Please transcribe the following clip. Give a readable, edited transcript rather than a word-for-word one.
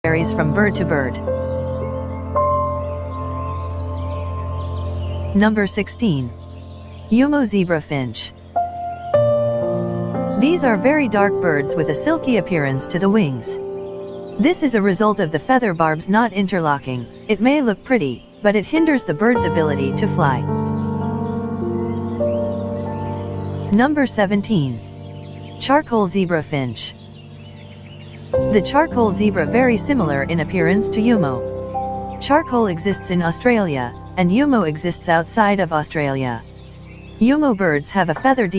varies from bird to bird. Number 16. Yumo zebra finch. These are very dark birds with a silky appearance to the wings. This is a result of the feather barbs not interlocking. It may look pretty, but it hinders the bird's ability to fly. Number 17. Charcoal zebra finch. The charcoal zebra very similar in appearance to Yumo. Charcoal exists in Australia, and Yumo exists outside of Australia. Yumo birds have a feather